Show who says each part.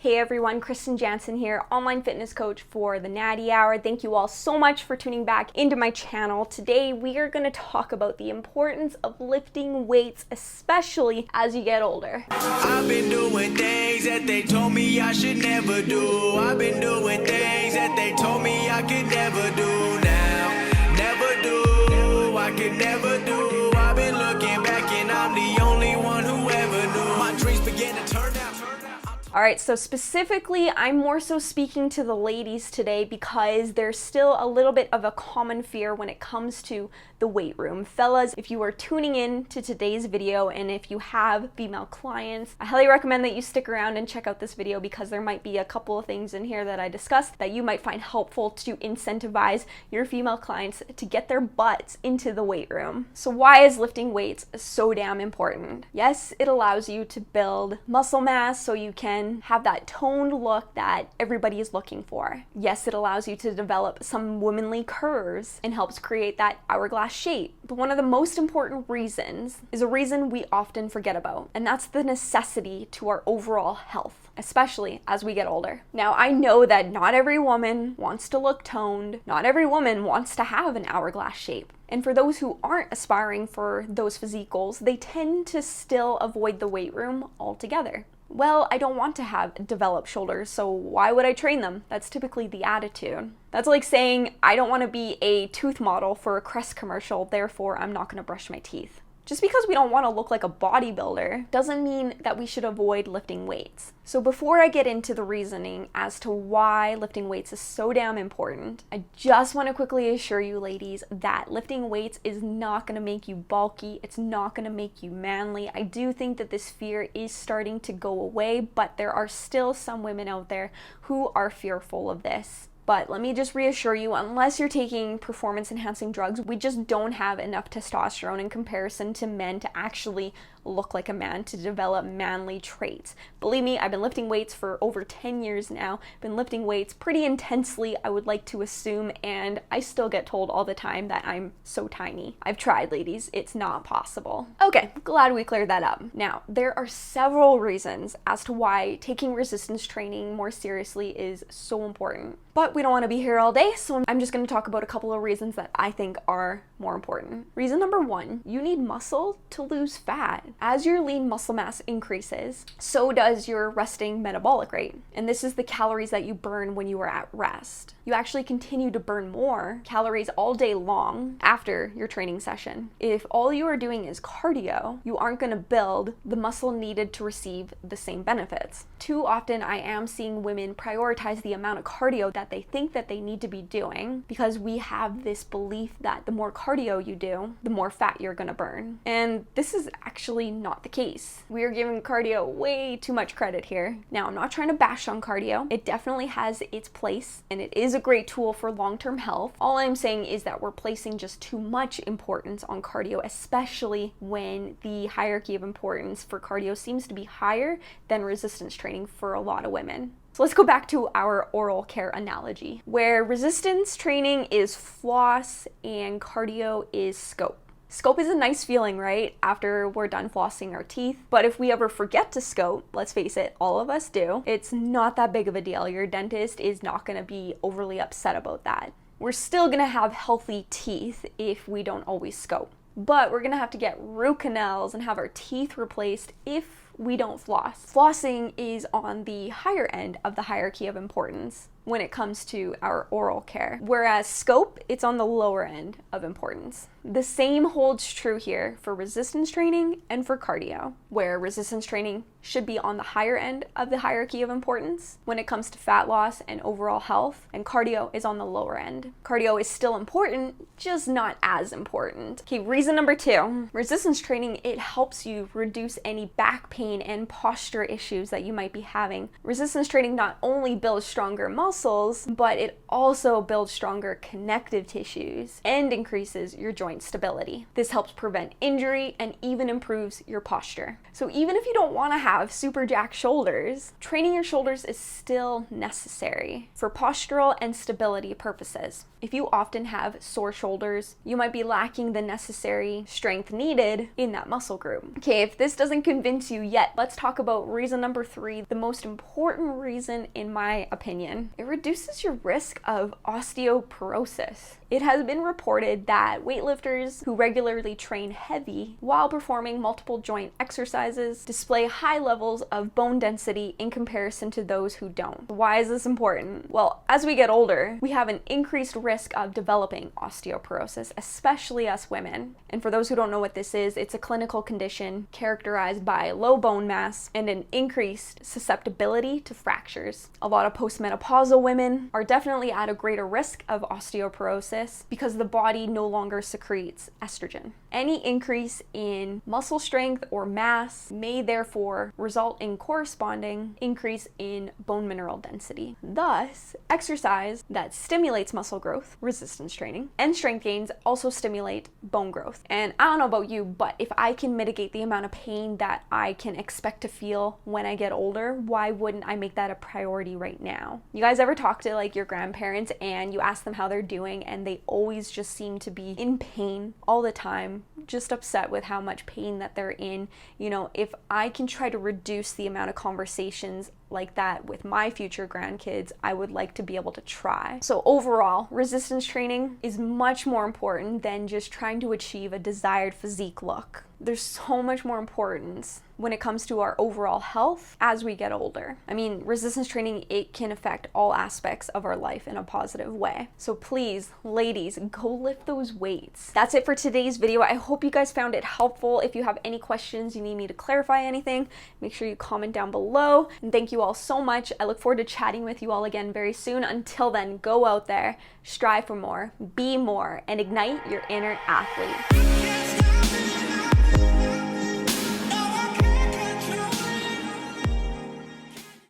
Speaker 1: Hey everyone, Krysten here, online fitness coach for the Natty Hour. Thank you all so much for tuning back into my channel. Today we are going to talk about the importance of lifting weights, especially as you get older.
Speaker 2: I've been doing things that they told me I should never do. I've been doing things that they told me I could never do now. Never do, I could never do. I've been looking back and I'm the only one who ever knew. My dreams began to turn out.
Speaker 1: All right, so specifically, I'm more so speaking to the ladies today because there's still a little bit of a common fear when it comes to the weight room. Fellas, if you are tuning in to today's video and if you have female clients, I highly recommend that you stick around and check out this video because there might be a couple of things in here that I discussed that you might find helpful to incentivize your female clients to get their butts into the weight room. So why is lifting weights so damn important? Yes, it allows you to build muscle mass so you can have that toned look that everybody is looking for. Yes, it allows you to develop some womanly curves and helps create that hourglass shape. But one of the most important reasons is a reason we often forget about, and that's the necessity to our overall health, especially as we get older. Now, I know that not every woman wants to look toned, not every woman wants to have an hourglass shape. And for those who aren't aspiring for those physique goals, they tend to still avoid the weight room altogether. Well, I don't want to have developed shoulders, so why would I train them? That's typically the attitude. That's like saying, I don't want to be a tooth model for a Crest commercial, therefore I'm not going to brush my teeth. Just because we don't want to look like a bodybuilder doesn't mean that we should avoid lifting weights. So before I get into the reasoning as to why lifting weights is so damn important, I just want to quickly assure you ladies that lifting weights is not going to make you bulky. It's not going to make you manly. I do think that this fear is starting to go away, but there are still some women out there who are fearful of this. But let me just reassure you, unless you're taking performance-enhancing drugs, we just don't have enough testosterone in comparison to men to actually look like a man, to develop manly traits. Believe me, I've been lifting weights for over 10 years now. Been lifting weights pretty intensely, I would like to assume, and I still get told all the time that I'm so tiny. I've tried, ladies. It's not possible. Okay, glad we cleared that up. Now, there are several reasons as to why taking resistance training more seriously is so important. But we don't want to be here all day, so I'm just going to talk about a couple of reasons that I think are more important. Reason number one, you need muscle to lose fat. As your lean muscle mass increases, so does your resting metabolic rate. And this is the calories that you burn when you are at rest. You actually continue to burn more calories all day long after your training session. If all you are doing is cardio, you aren't going to build the muscle needed to receive the same benefits. Too often I am seeing women prioritize the amount of cardio that they think that they need to be doing because we have this belief that the more cardio you do, the more fat you're going to burn. And this is actually not the case. We are giving cardio way too much credit here. Now, I'm not trying to bash on cardio. It definitely has its place and it is a great tool for long-term health. All I'm saying is that we're placing just too much importance on cardio, especially when the hierarchy of importance for cardio seems to be higher than resistance training for a lot of women. So let's go back to our oral care analogy, where resistance training is floss and cardio is scope. Scope is a nice feeling, right? After we're done flossing our teeth. But if we ever forget to scope, let's face it, all of us do, it's not that big of a deal. Your dentist is not going to be overly upset about that. We're still going to have healthy teeth if we don't always scope. But we're going to have to get root canals and have our teeth replaced if we don't floss. Flossing is on the higher end of the hierarchy of importance when it comes to our oral care, whereas scope, it's on the lower end of importance. The same holds true here for resistance training and for cardio, where resistance training should be on the higher end of the hierarchy of importance when it comes to fat loss and overall health, and cardio is on the lower end. Cardio is still important, just not as important. Okay, reason number two, resistance training, it helps you reduce any back pain and posture issues that you might be having. Resistance training not only builds stronger muscle, muscles, but it also builds stronger connective tissues and increases your joint stability. This helps prevent injury and even improves your posture. So even if you don't want to have super jacked shoulders, training your shoulders is still necessary for postural and stability purposes. If you often have sore shoulders, you might be lacking the necessary strength needed in that muscle group. Okay, if this doesn't convince you yet, let's talk about reason number 3, the most important reason in my opinion. It reduces your risk of osteoporosis. It has been reported that weightlifters who regularly train heavy while performing multiple joint exercises display high levels of bone density in comparison to those who don't. Why is this important? Well, as we get older, we have an increased risk of developing osteoporosis, especially us women. And for those who don't know what this is, it's a clinical condition characterized by low bone mass and an increased susceptibility to fractures. A lot of postmenopausal women are definitely at a greater risk of osteoporosis because the body no longer secretes estrogen. Any increase in muscle strength or mass may therefore result in corresponding increase in bone mineral density. Thus, exercise that stimulates muscle growth, resistance training, and strength gains also stimulate bone growth. And I don't know about you, but if I can mitigate the amount of pain that I can expect to feel when I get older, why wouldn't I make that a priority right now? You guys ever talk to like your grandparents and you ask them how they're doing and they always just seem to be in pain all the time, just upset with how much pain that they're in? You know, if I can try to reduce the amount of conversations like that with my future grandkids, I would like to be able to try. So overall, resistance training is much more important than just trying to achieve a desired physique look. There's so much more importance when it comes to our overall health as we get older. I mean, resistance training, it can affect all aspects of our life in a positive way. So please, ladies, go lift those weights. That's it for today's video. I hope you guys found it helpful. If you have any questions, you need me to clarify anything, make sure you comment down below. And thank you all so much. I look forward to chatting with you all again very soon. Until then, go out there, strive for more, be more, and ignite your inner athlete.